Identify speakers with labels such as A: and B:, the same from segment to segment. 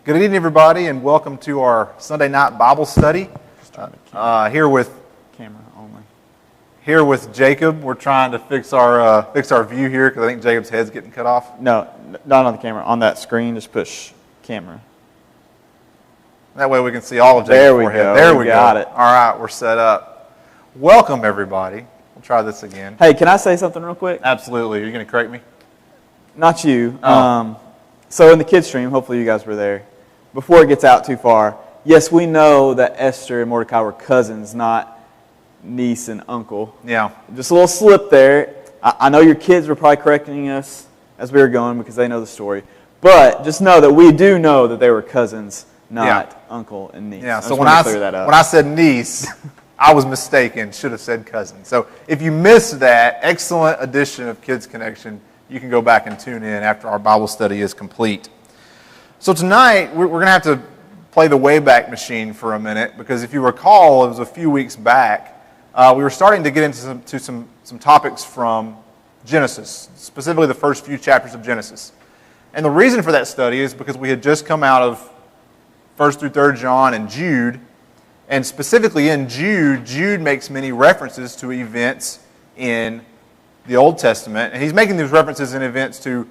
A: Good evening, everybody, and welcome to our Sunday night Bible study. Here with
B: camera only.
A: Here with Jacob. We're trying to fix our view here because I think Jacob's head's getting cut off.
B: No, not on the camera. On that screen, just push camera.
A: That way we can see all of Jacob's
B: There we
A: forehead.
B: go.
A: There we
B: got
A: go.
B: it.
A: All right, we're set up. Welcome, everybody. We'll try this again.
B: Hey, can I say something real quick?
A: Absolutely. Are you going to correct me?
B: Not you.
A: Oh.
B: So in the kids stream, hopefully you guys were there. Before it gets out too far, yes, we know that Esther and Mordecai were cousins, not niece and uncle.
A: Yeah.
B: Just a little slip there. I know your kids were probably correcting us as we were going because they know the story. But just know that we do know that they were cousins, not uncle and niece.
A: Yeah, so when I said niece, I was mistaken. Should have said cousin. So if you missed that excellent edition of Kids Connection, you can go back and tune in after our Bible study is complete. So tonight, we're going to have to play the Wayback Machine for a minute, because if you recall, it was a few weeks back, we were starting to get into some topics from Genesis, specifically the first few chapters of Genesis. And the reason for that study is because we had just come out of 1st through 3rd John and Jude, and specifically in Jude, Jude makes many references to events in the Old Testament, and he's making these references and events to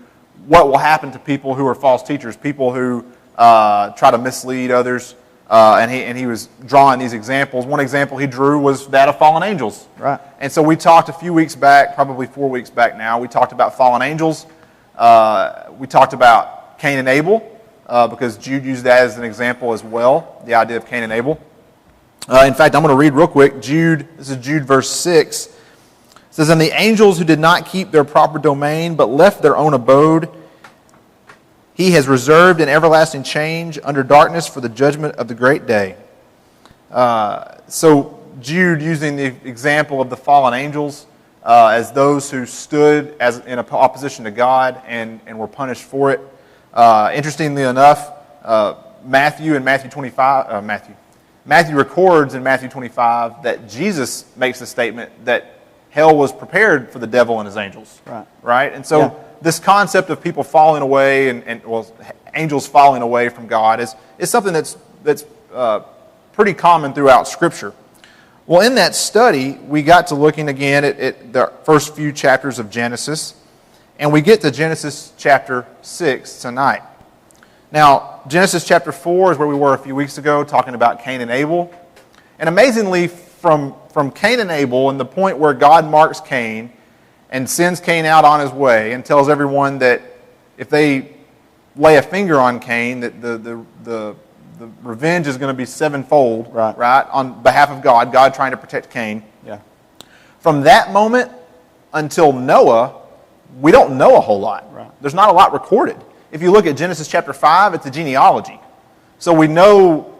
A: what will happen to people who are false teachers, people who try to mislead others, and he was drawing these examples. One example he drew was that of fallen angels.
B: Right.
A: And so we talked a few weeks back, probably 4 weeks back now, we talked about fallen angels. We talked about Cain and Abel, because Jude used that as an example as well, the idea of Cain and Abel. In fact, I'm going to read real quick. This is Jude verse 6. It says, "And the angels who did not keep their proper domain, but left their own abode, he has reserved in everlasting change under darkness for the judgment of the great day." So Jude, using the example of the fallen angels as those who stood in opposition to God and were punished for it. Interestingly enough, Matthew records in Matthew 25 that Jesus makes the statement that hell was prepared for the devil and his angels. Right? And so this concept of people falling away and angels falling away from God is something that's pretty common throughout Scripture. Well, in that study, we got to looking again at the first few chapters of Genesis, and we get to Genesis chapter 6 tonight. Now, Genesis chapter 4 is where we were a few weeks ago, talking about Cain and Abel. And amazingly, from Cain and Abel, and the point where God marks Cain and sends Cain out on his way and tells everyone that if they lay a finger on Cain, that the revenge is going to be sevenfold, right, on behalf of God trying to protect Cain.
B: Yeah.
A: From that moment until Noah, we don't know a whole lot.
B: Right.
A: There's not a lot recorded. If you look at Genesis chapter 5, it's a genealogy. So we know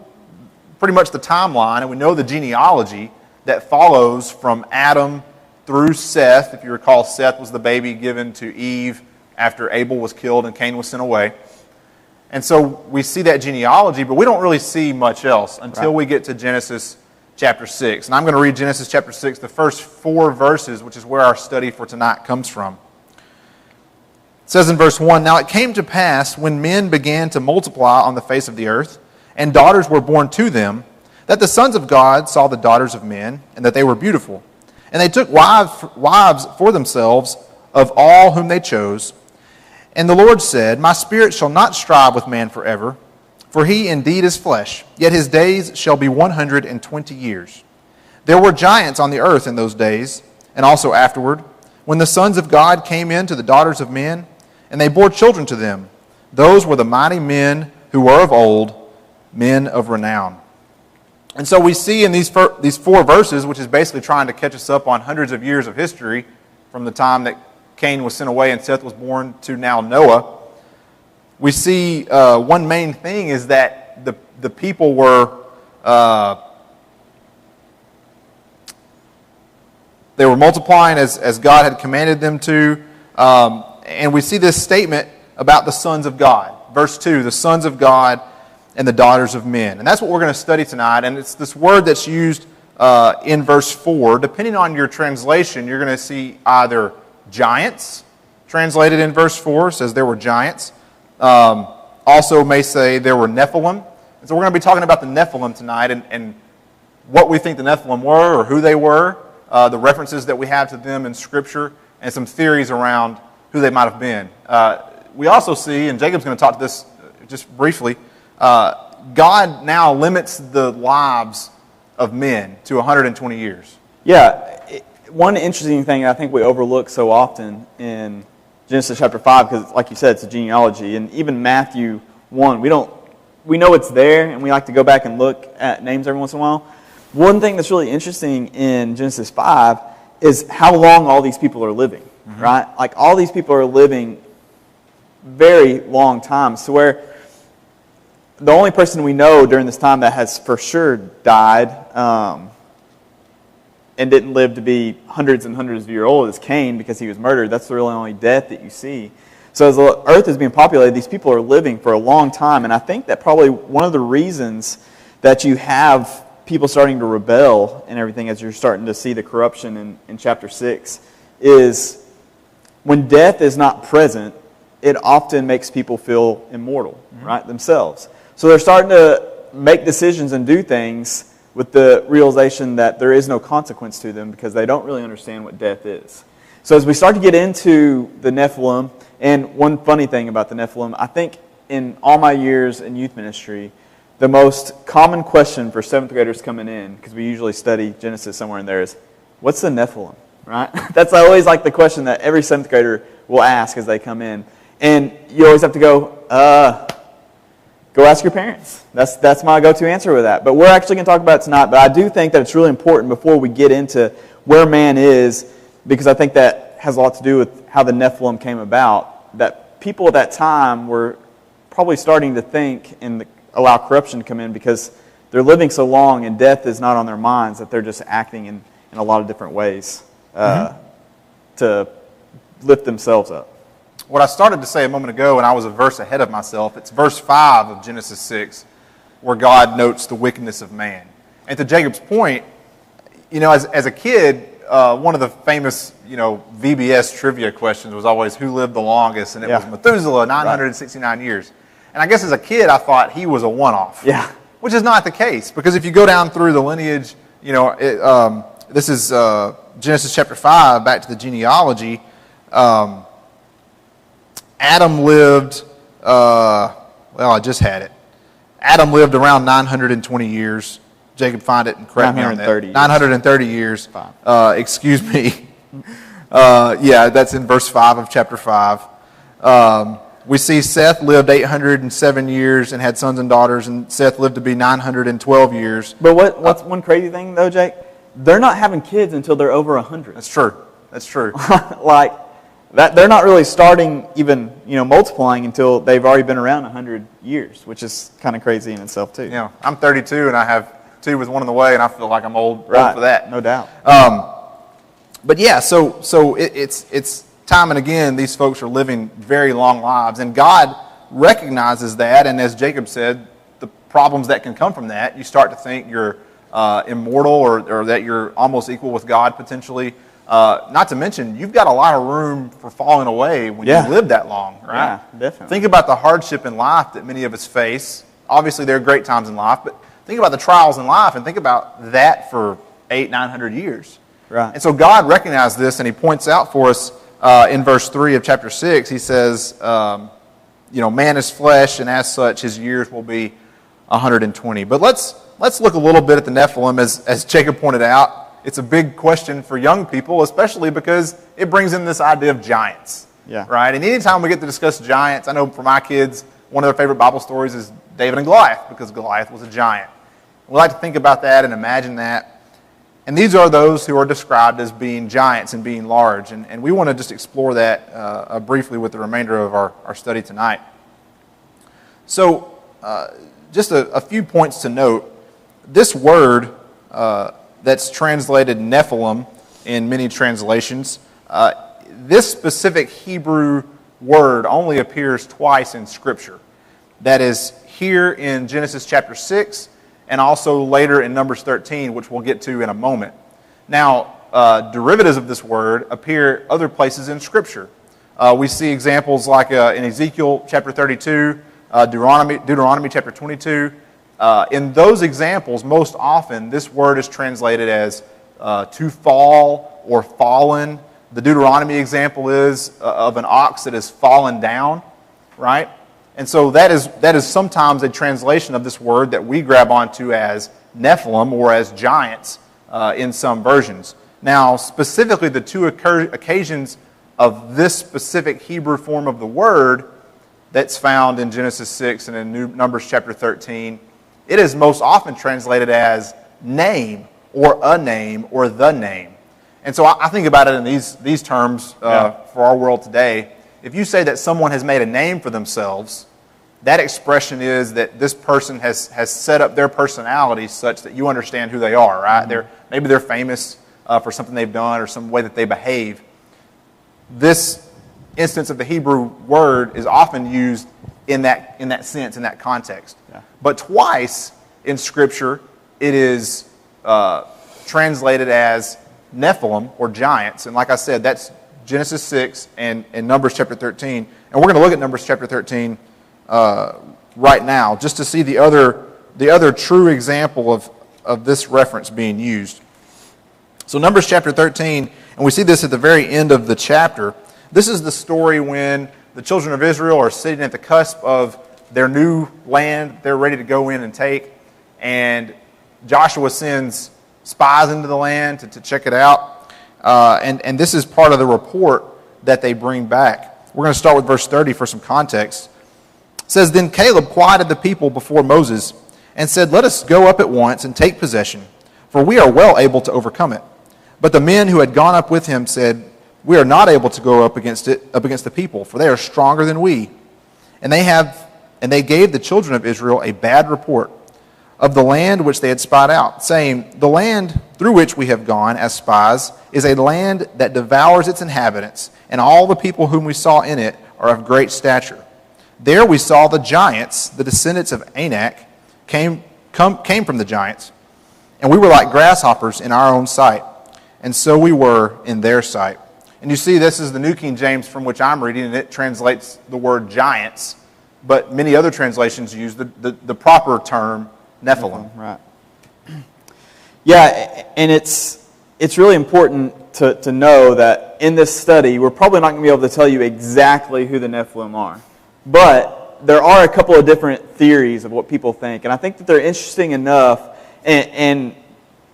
A: pretty much the timeline, and we know the genealogy that follows from Adam through Seth. If you recall, Seth was the baby given to Eve after Abel was killed and Cain was sent away. And so we see that genealogy, but we don't really see much else until we get to Genesis chapter 6. And I'm going to read Genesis chapter 6, the first 4 verses, which is where our study for tonight comes from. It says in verse 1, "Now it came to pass, when men began to multiply on the face of the earth, and daughters were born to them, that the sons of God saw the daughters of men, and that they were beautiful. And they took wives for themselves of all whom they chose. And the Lord said, My spirit shall not strive with man forever, for he indeed is flesh, yet his days shall be 120 years. There were giants on the earth in those days, and also afterward, when the sons of God came in to the daughters of men, and they bore children to them. Those were the mighty men who were of old, men of renown." And so we see in these 4 verses, which is basically trying to catch us up on hundreds of years of history from the time that Cain was sent away and Seth was born to now Noah, we see one main thing is that the people were they were multiplying as God had commanded them to, and we see this statement about the sons of God. Verse 2, the sons of God and the daughters of men. And that's what we're going to study tonight. And it's this word that's used in verse 4. Depending on your translation, you're going to see either giants, translated in verse 4, says there were giants. also may say there were Nephilim. And so we're going to be talking about the Nephilim tonight and what we think the Nephilim were or who they were, the references that we have to them in Scripture, and some theories around who they might have been. We also see, and Jacob's going to talk to this just briefly, God now limits the lives of men to 120 years.
B: Yeah, one interesting thing I think we overlook so often in Genesis chapter 5, because like you said, it's a genealogy, and even Matthew 1, we know it's there, and we like to go back and look at names every once in a while. One thing that's really interesting in Genesis 5 is how long all these people are living, right? Like, all these people are living very long times, to where the only person we know during this time that has for sure died and didn't live to be hundreds and hundreds of years old is Cain, because he was murdered. That's the really only death that you see. So as the earth is being populated, these people are living for a long time, and I think that probably one of the reasons that you have people starting to rebel and everything, as you're starting to see the corruption in chapter 6, is when death is not present, it often makes people feel immortal, right, themselves. So they're starting to make decisions and do things with the realization that there is no consequence to them, because they don't really understand what death is. So as we start to get into the Nephilim, and one funny thing about the Nephilim, I think in all my years in youth ministry, the most common question for 7th graders coming in, because we usually study Genesis somewhere in there, is, what's the Nephilim, right? That's always like the question that every 7th grader will ask as they come in. And you always have to go ask your parents. That's my go-to answer with that. But we're actually going to talk about it tonight. But I do think that it's really important before we get into where man is, because I think that has a lot to do with how the Nephilim came about, that people at that time were probably starting to think and allow corruption to come in, because they're living so long and death is not on their minds, that they're just acting in a lot of different ways to lift themselves up.
A: What I started to say a moment ago, and I was a verse ahead of myself, it's verse 5 of Genesis 6, where God notes the wickedness of man. And to Jacob's point, as a kid, one of the famous, VBS trivia questions was always who lived the longest, and it was Methuselah, 969 years. And I guess as a kid, I thought he was a one-off.
B: Yeah.
A: Which is not the case, because if you go down through the lineage, this is Genesis chapter 5, back to the genealogy. Adam lived, I just had it. Adam lived around 920 years. Jacob, find it and correct me on that. 930 years. Excuse me. That's in verse 5 of chapter 5. We see Seth lived 807 years and had sons and daughters, and Seth lived to be 912 years.
B: But what's one crazy thing, though, Jake? They're not having kids until they're over 100.
A: That's true.
B: Like, that they're not really starting even, multiplying until they've already been around 100 years, which is kind of crazy in itself, too.
A: Yeah, I'm 32, and I have 2 with 1 in the way, and I feel like I'm old for that.
B: No doubt.
A: But yeah, so it's time and again, these folks are living very long lives, and God recognizes that, and as Jacob said, the problems that can come from that, you start to think you're immortal or that you're almost equal with God potentially. Not to mention, you've got a lot of room for falling away when you live that long, right?
B: Yeah, definitely.
A: Think about the hardship in life that many of us face. Obviously, there are great times in life, but think about the trials in life and think about that for 800-900 years.
B: Right.
A: And so God recognized this, and He points out for us in verse 3 of chapter 6, He says, man is flesh, and as such, his years will be 120. But let's look a little bit at the Nephilim, as Jacob pointed out. It's a big question for young people, especially because it brings in this idea of giants.
B: Yeah.
A: Right? And anytime we get to discuss giants, I know for my kids, one of their favorite Bible stories is David and Goliath, because Goliath was a giant. We like to think about that and imagine that. And these are those who are described as being giants and being large. And we want to just explore that briefly with the remainder of our study tonight. So, just a few points to note. This word that's translated Nephilim in many translations, this specific Hebrew word only appears twice in Scripture. That is here in Genesis chapter 6 and also later in Numbers 13, which we'll get to in a moment. Now, derivatives of this word appear other places in Scripture. We see examples like in Ezekiel chapter 32, Deuteronomy chapter 22. In those examples, most often this word is translated as to fall or fallen. The Deuteronomy example is of an ox that has fallen down, right? And so that is sometimes a translation of this word that we grab onto as Nephilim or as giants in some versions. Now, specifically the two occasions of this specific Hebrew form of the word that's found in Genesis 6 and in Numbers chapter 13, it is most often translated as name or a name or the name. And so I think about it in these terms for our world today. If you say that someone has made a name for themselves, that expression is that this person has set up their personality such that you understand who they are, right?
B: Mm-hmm.
A: Maybe they're famous for something they've done or some way that they behave. This instance of the Hebrew word is often used in that sense, in that context.
B: Yeah.
A: But twice in Scripture, it is translated as Nephilim or giants. And like I said, that's Genesis 6 and Numbers chapter 13. And we're going to look at Numbers chapter 13 right now, just to see the other true example of this reference being used. So Numbers chapter 13, and we see this at the very end of the chapter. This is the story when the children of Israel are sitting at the cusp of their new land they're ready to go in and take. And Joshua sends spies into the land to check it out. And this is part of the report that they bring back. We're going to start with verse 30 for some context. It says, "Then Caleb quieted the people before Moses and said, 'Let us go up at once and take possession, for we are well able to overcome it.' But the men who had gone up with him said, 'We are not able to go up against the people, for they are stronger than we.' And they gave the children of Israel a bad report of the land which they had spied out, saying, 'The land through which we have gone as spies is a land that devours its inhabitants, and all the people whom we saw in it are of great stature. There we saw the giants, the descendants of Anak, came from the giants, and we were like grasshoppers in our own sight, and so we were in their sight.'" And you see, this is the New King James from which I'm reading, and it translates the word giants, but many other translations use the proper term Nephilim.
B: Right. Yeah, and it's really important to know that in this study, we're probably not going to be able to tell you exactly who the Nephilim are. But there are a couple of different theories of what people think, and I think that they're interesting enough and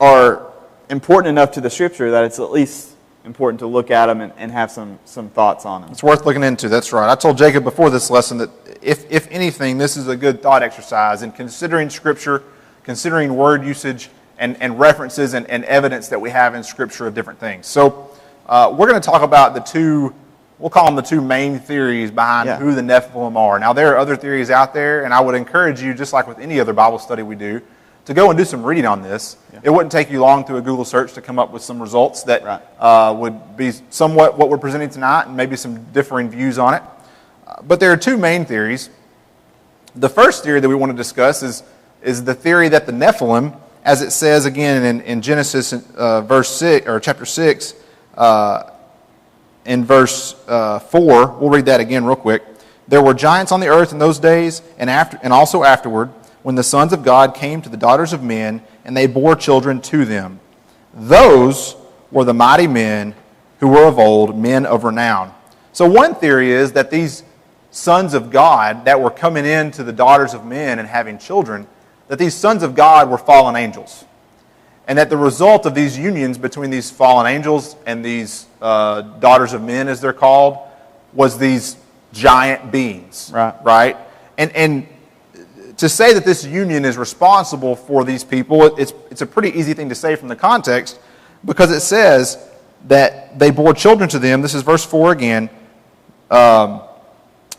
B: are important enough to the Scripture that it's at least important to look at them and have some thoughts on them.
A: It's worth looking into, that's right. I told Jacob before this lesson that if anything, this is a good thought exercise in considering Scripture, considering word usage, and references and evidence that we have in Scripture of different things. So we're going to talk about we'll call them the two main theories behind who the Nephilim are. Now, there are other theories out there, and I would encourage you, just like with any other Bible study we do, to go and do some reading on this. Yeah. It wouldn't take you long through a Google search to come up with some results that would be somewhat what we're presenting tonight and maybe some differing views on it. But there are two main theories. The first theory that we want to discuss is the theory that the Nephilim, as it says again in Genesis verse 6 or chapter 6 in verse 4, we'll read that again real quick. "There were giants on the earth in those days and also afterward, when the sons of God came to the daughters of men, and they bore children to them. Those were the mighty men who were of old, men of renown." So one theory is that these sons of God that were coming in to the daughters of men and having children, that these sons of God were fallen angels. And that the result of these unions between these fallen angels and these daughters of men, as they're called, was these giant beings. Right? And to say that this union is responsible for these people, it's a pretty easy thing to say from the context, because it says that they bore children to them. This is verse 4 again.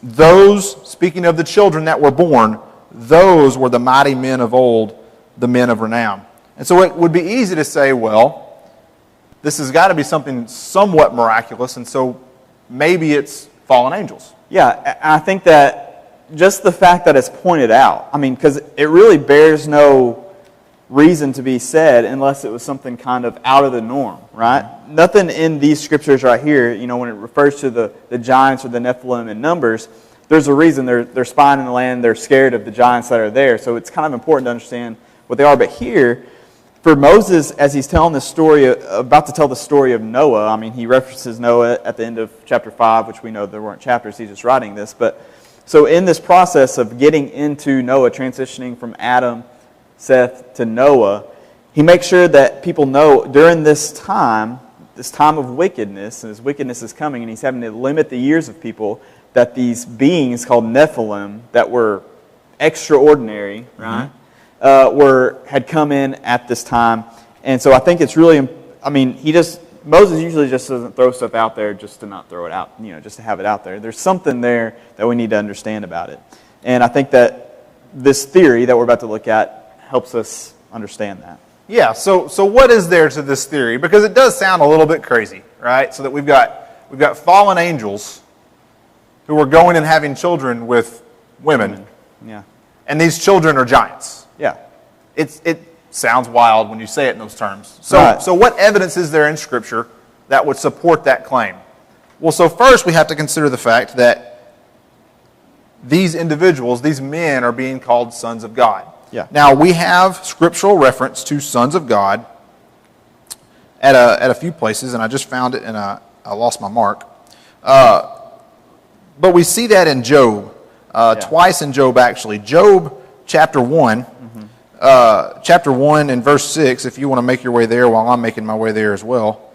A: Those, speaking of the children that were born, those were the mighty men of old, the men of renown. And so it would be easy to say, well, this has got to be something somewhat miraculous, and so maybe it's fallen angels.
B: Yeah, I think that just the fact that it's pointed out, I mean, because it really bears no reason to be said unless it was something kind of out of the norm, right? Nothing in these scriptures right here, when it refers to the giants or the Nephilim in Numbers, there's a reason they're spying in the land. They're scared of the giants that are there. So it's kind of important to understand what they are. But here, for Moses, as he's telling this story, about to tell the story of Noah, I mean, he references Noah at the end of chapter 5, which we know there weren't chapters. He's just writing this. But so in this process of getting into Noah, transitioning from Adam, Seth to Noah, he makes sure that people know during this time of wickedness, and his wickedness is coming, and he's having to limit the years of people, that these beings called Nephilim that were extraordinary, right, had come in at this time. And so I think it's really, I mean, Moses usually just doesn't throw stuff out there just to not throw it out, just to have it out there. There's something there that we need to understand about it. And I think that this theory that we're about to look at helps us understand that.
A: Yeah, so what is there to this theory? Because it does sound a little bit crazy, right? So that we've got fallen angels who are going and having children with women.
B: Yeah.
A: And these children are giants.
B: Yeah.
A: It sounds wild when you say it in those terms.
B: Right.
A: So what evidence is there in Scripture that would support that claim? Well, so first we have to consider the fact that these individuals, these men, are being called sons of God.
B: Yeah.
A: Now, we have scriptural reference to sons of God at a few places, and I just found it, and I lost my mark. But we see that in Job, twice in Job, actually. Job chapter 1, chapter 1 and verse 6, if you want to make your way there while I'm making my way there as well.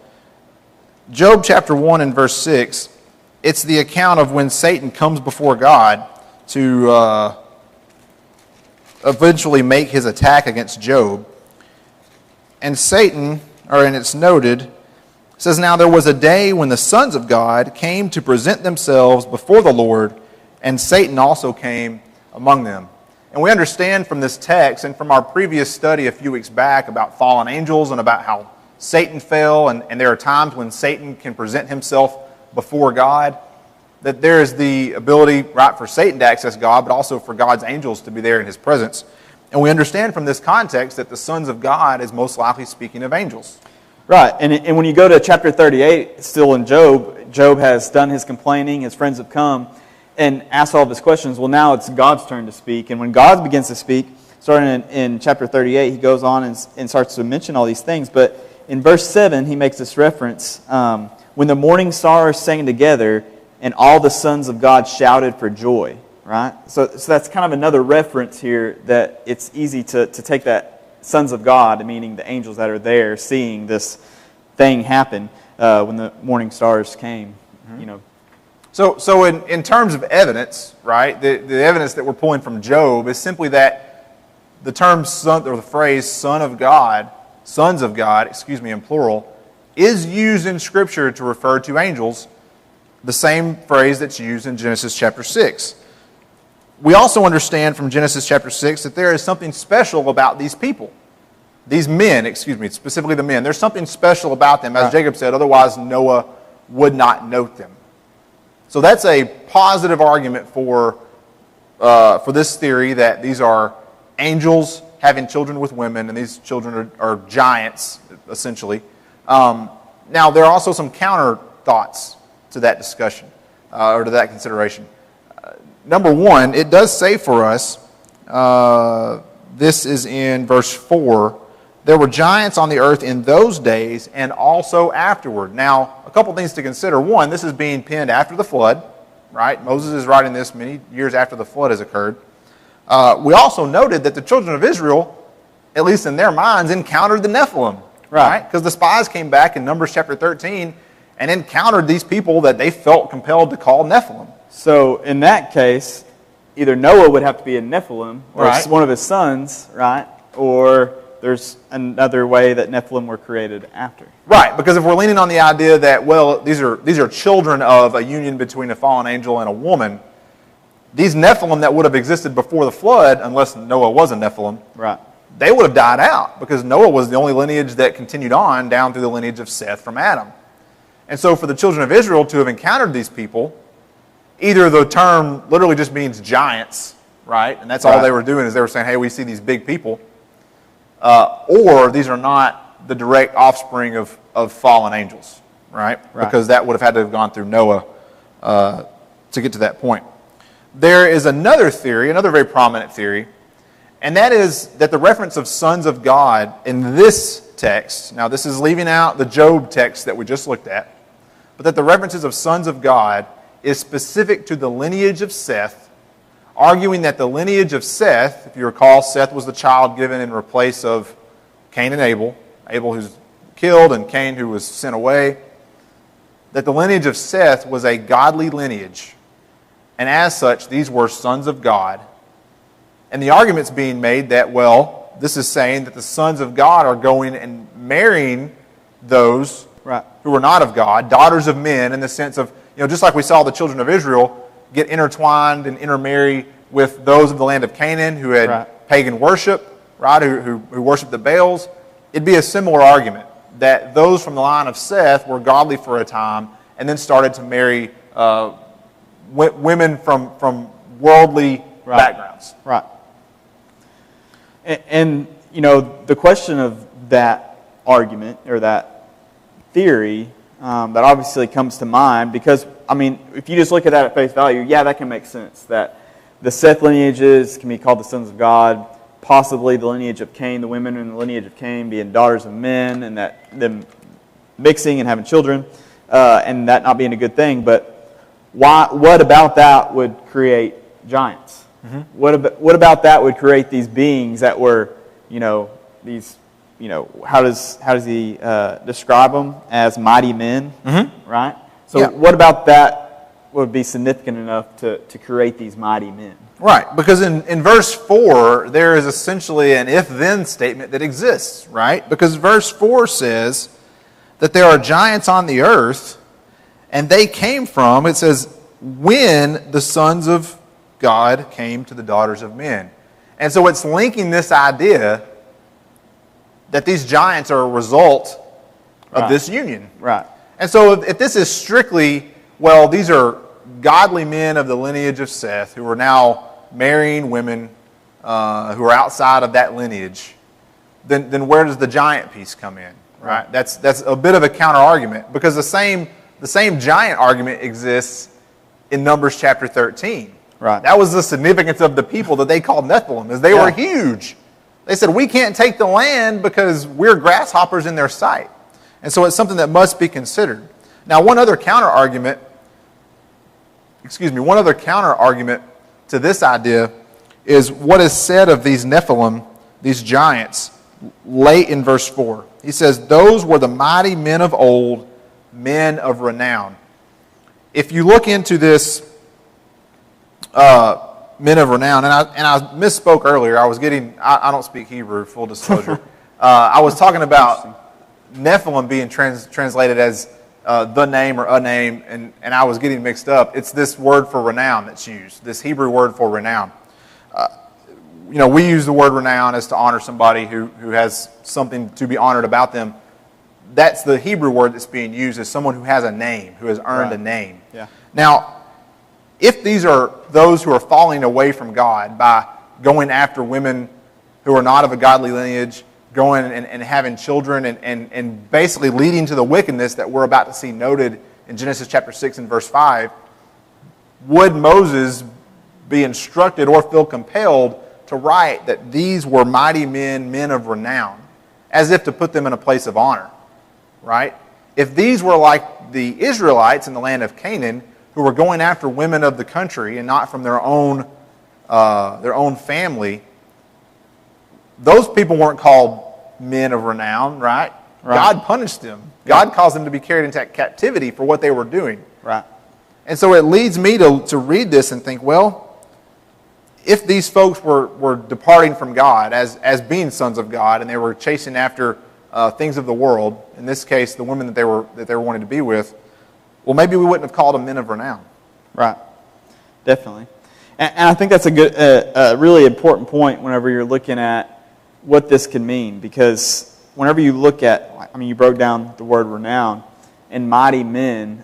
A: Job chapter 1 and verse 6, it's the account of when Satan comes before God to eventually make his attack against Job. And Satan, and it's noted, says, "Now there was a day when the sons of God came to present themselves before the Lord, and Satan also came among them." And we understand from this text and from our previous study a few weeks back about fallen angels and about how Satan fell, and there are times when Satan can present himself before God, that there is the ability, right, for Satan to access God, but also for God's angels to be there in his presence. And we understand from this context that the sons of God is most likely speaking of angels.
B: Right, and when you go to chapter 38, still in Job, Job has done his complaining, his friends have come and asked all of his questions. Well, now it's God's turn to speak. And when God begins to speak, starting in chapter 38, he goes on and starts to mention all these things. But in verse 7, he makes this reference, when the morning stars sang together, and all the sons of God shouted for joy, right? So that's kind of another reference here that it's easy to take that sons of God, meaning the angels that are there seeing this thing happen when the morning stars came,
A: So in terms of evidence, right, the evidence that we're pulling from Job is simply that the term son, or the phrase sons of God, in plural, is used in Scripture to refer to angels, the same phrase that's used in Genesis chapter 6. We also understand from Genesis chapter 6 that there is something special about these people. These men, specifically the men. There's something special about them, as Jacob said, otherwise Noah would not note them. So that's a positive argument for this theory that these are angels having children with women, and these children are giants, essentially. Now, there are also some counter thoughts to that discussion, or to that consideration. Number one, it does say for us, this is in verse 4, there were giants on the earth in those days and also afterward. Now, a couple things to consider. One, this is being penned after the flood, right? Moses is writing this many years after the flood has occurred. We also noted that the children of Israel, at least in their minds, encountered the Nephilim, right? Because the spies came back in Numbers chapter 13 and encountered these people that they felt compelled to call Nephilim.
B: So in that case, either Noah would have to be a Nephilim, or one of his sons, right? Or there's another way that Nephilim were created after.
A: Right, because if we're leaning on the idea that, well, these are children of a union between a fallen angel and a woman, these Nephilim that would have existed before the flood, unless Noah was a Nephilim,
B: right,
A: they would have died out, because Noah was the only lineage that continued on down through the lineage of Seth from Adam. And so for the children of Israel to have encountered these people, either the term literally just means giants, right? And that's all they were doing, is they were saying, hey, we see these big people. Or these are not the direct offspring of fallen angels, right? Because that would have had to have gone through Noah to get to that point. there is another theory, another very prominent theory, and that is that the reference of sons of God in this text, now this is leaving out the Job text that we just looked at, but that the references of sons of God is specific to the lineage of Seth, arguing that the lineage of Seth, if you recall, Seth was the child given in replace of Cain and Abel, Abel who's killed and Cain who was sent away, that the lineage of Seth was a godly lineage, and as such, these were sons of God. And the argument's being made that, well, this is saying that the sons of God are going and marrying those who are not of God, daughters of men, in the sense of, just like we saw the children of Israel get intertwined and intermarry with those of the land of Canaan who had pagan worship, right, who worshiped the Baals. It'd be a similar argument that those from the line of Seth were godly for a time and then started to marry women from worldly backgrounds.
B: Right. And, the question of that argument or that theory that obviously comes to mind because, if you just look at that at face value, yeah, that can make sense. That the Seth lineages can be called the sons of God, possibly the lineage of Cain, the women in the lineage of Cain being daughters of men, and that them mixing and having children, and that not being a good thing. But what about that would create giants? Mm-hmm. What about that would create these beings that were, these, how does he describe them as mighty men, right? So what about that would be significant enough to create these mighty men?
A: Right, because in verse 4, there is essentially an if-then statement that exists, right? Because verse 4 says that there are giants on the earth, and they came from, it says, when the sons of God came to the daughters of men. And so it's linking this idea that these giants are a result of this union.
B: Right.
A: And so if this is strictly, well, these are godly men of the lineage of Seth who are now marrying women who are outside of that lineage, then where does the giant piece come in? Right? That's a bit of a counter argument because the same giant argument exists in Numbers chapter 13.
B: Right.
A: That was the significance of the people that they called Nephilim, is they were huge. They said, we can't take the land because we're grasshoppers in their sight. And so it's something that must be considered. Now, one other counter argument to this idea is what is said of these Nephilim, these giants, late in verse 4. He says, those were the mighty men of old, men of renown. If you look into this men of renown, and I misspoke earlier. I don't speak Hebrew, full disclosure. I was talking about Nephilim being translated as the name or a name, and I was getting mixed up. It's this word for renown that's used, this Hebrew word for renown. We use the word renown as to honor somebody who has something to be honored about them. That's the Hebrew word that's being used as someone who has a name, who has earned a name.
B: Yeah.
A: Now, if these are those who are falling away from God by going after women who are not of a godly lineage, going and having children and basically leading to the wickedness that we're about to see noted in Genesis chapter 6 and verse 5, would Moses be instructed or feel compelled to write that these were mighty men, men of renown, as if to put them in a place of honor, right? If these were like the Israelites in the land of Canaan, who were going after women of the country and not from their own family, those people weren't called men of renown, right? God punished them. God caused them to be carried into captivity for what they were doing.
B: Right.
A: And so it leads me to read this and think, well, if these folks were departing from God as being sons of God and they were chasing after things of the world, in this case the women that they were wanting to be with, well, maybe we wouldn't have called them men of renown.
B: Right. Definitely. And I think that's a really important point whenever you're looking at what this can mean, because whenever you look at, you broke down the word renown and mighty men,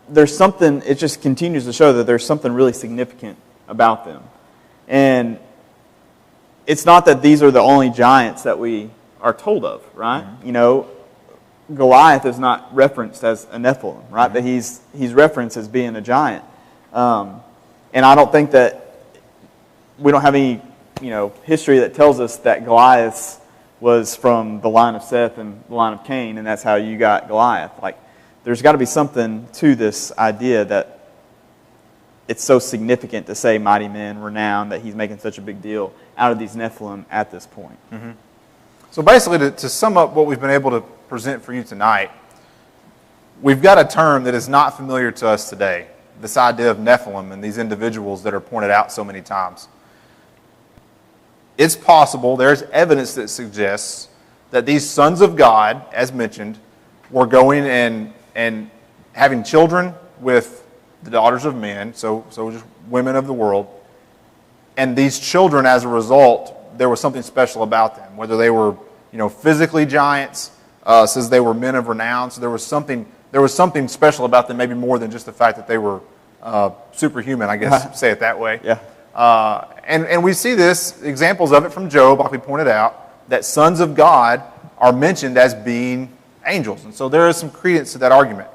B: there's something, it just continues to show that there's something really significant about them. And it's not that these are the only giants that we are told of, right? Mm-hmm. Goliath is not referenced as a Nephilim, right? But he's referenced as being a giant. And I don't think that we don't have any, history that tells us that Goliath was from the line of Seth and the line of Cain, and that's how you got Goliath. Like, there's got to be something to this idea that it's so significant to say mighty men, renowned, that he's making such a big deal out of these Nephilim at this point.
A: Mm-hmm. So basically, to sum up what we've been able to present for you tonight, we've got a term that is not familiar to us today, this idea of Nephilim and these individuals that are pointed out so many times. It's possible, there's evidence that suggests that these sons of God, as mentioned, were going and having children with the daughters of men, so just women of the world. And these children, as a result, there was something special about them. Whether they were, physically giants, says they were men of renown. So there was something special about them, maybe more than just the fact that they were superhuman, I guess, say it that way.
B: Yeah.
A: And we see this, examples of it from Job, like we pointed out, that sons of God are mentioned as being angels. And so there is some credence to that argument.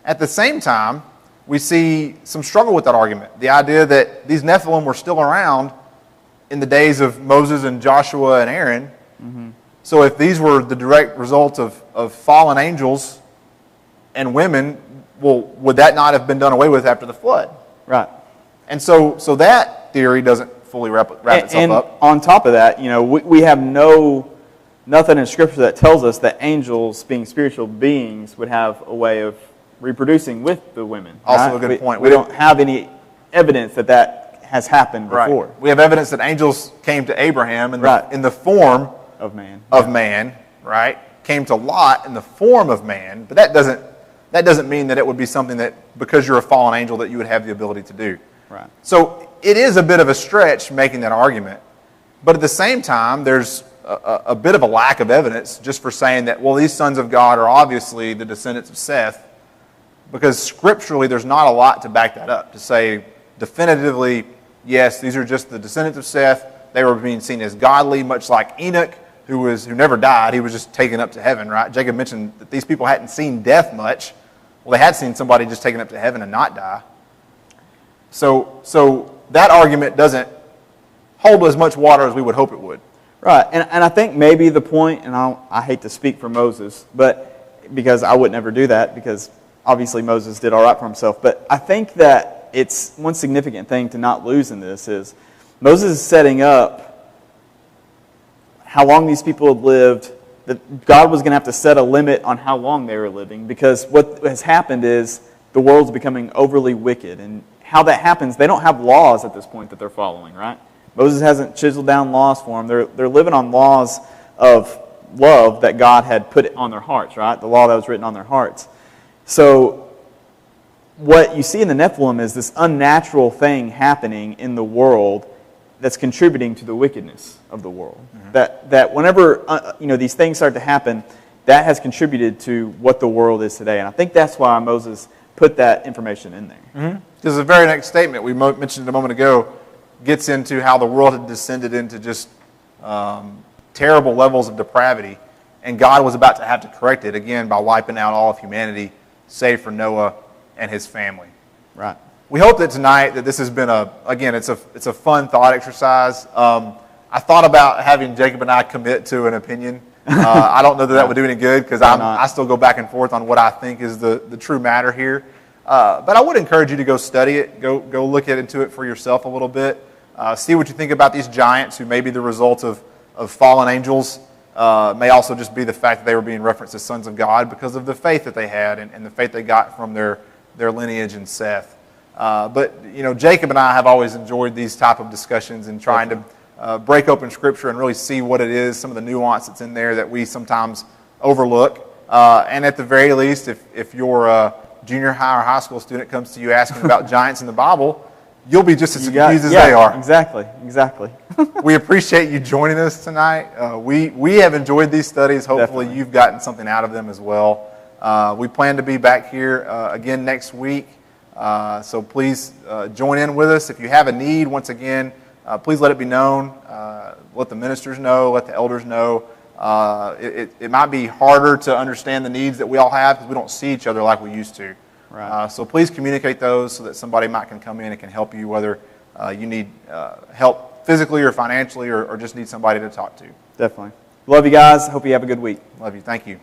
A: At the same time, we see some struggle with that argument. The idea that these Nephilim were still around in the days of Moses and Joshua and Aaron. Mm-hmm. So if these were the direct result of fallen angels and women, well, would that not have been done away with after the flood?
B: Right.
A: And so that theory doesn't fully wrap itself up.
B: On top of that, we have nothing in Scripture that tells us that angels, being spiritual beings, would have a way of reproducing with the women.
A: Also
B: right?
A: a good point.
B: We don't have any evidence that has happened before.
A: Right. We have evidence that angels came to Abraham in the form
B: of man.
A: Right? Came to Lot in the form of man, but that doesn't mean that it would be something that, because you're a fallen angel, that you would have the ability to do.
B: Right.
A: So it is a bit of a stretch making that argument, but at the same time, there's a bit of a lack of evidence just for saying that, well, these sons of God are obviously the descendants of Seth, because scripturally there's not a lot to back that up, to say definitively, yes, these are just the descendants of Seth. They were being seen as godly, much like Enoch, who never died. He was just taken up to heaven, right? Jacob mentioned that these people hadn't seen death much. Well, they had seen somebody just taken up to heaven and not die. So that argument doesn't hold as much water as we would hope it would.
B: Right, and I think maybe the point, and I hate to speak for Moses, but because I would never do that, because obviously Moses did all right for himself, but I think that it's one significant thing to not lose in this is Moses is setting up how long these people had lived, that God was going to have to set a limit on how long they were living, because what has happened is the world's becoming overly wicked, and how that happens, they don't have laws at this point that they're following, right? Moses hasn't chiseled down laws for them. They're living on laws of love that God had put on their hearts, right? The law that was written on their hearts. So what you see in the Nephilim is this unnatural thing happening in the world that's contributing to the wickedness of the world. Mm-hmm. That whenever these things start to happen, that has contributed to what the world is today. And I think that's why Moses put that information in there.
A: Mm-hmm. This is the very next statement we mentioned a moment ago, gets into how the world had descended into just terrible levels of depravity, and God was about to have to correct it, again, by wiping out all of humanity, save for Noah and his family.
B: Right.
A: We hope that tonight that this has been it's a fun thought exercise. I thought about having Jacob and I commit to an opinion. I don't know that would do any good, because I still go back and forth on what I think is the true matter here. But I would encourage you to go study it, go look into it for yourself a little bit. See what you think about these giants who may be the result of fallen angels. May also just be the fact that they were being referenced as sons of God because of the faith that they had and the faith they got from their lineage in Seth. But Jacob and I have always enjoyed these type of discussions and trying to break open Scripture and really see what it is, some of the nuance that's in there that we sometimes overlook. And at the very least, if your junior high or high school student comes to you asking about giants in the Bible, you'll be just as confused as they are.
B: Exactly.
A: We appreciate you joining us tonight. We have enjoyed these studies. Hopefully you've gotten something out of them as well. We plan to be back here again next week. So please join in with us. If you have a need, once again, please let it be known. Let the ministers know. Let the elders know. It might be harder to understand the needs that we all have because we don't see each other like we used to.
B: Right.
A: So please communicate those so that somebody might can come in and can help you, whether you need help physically or financially, or just need somebody to talk to.
B: Definitely. Love you guys. Hope you have a good week.
A: Love you. Thank you.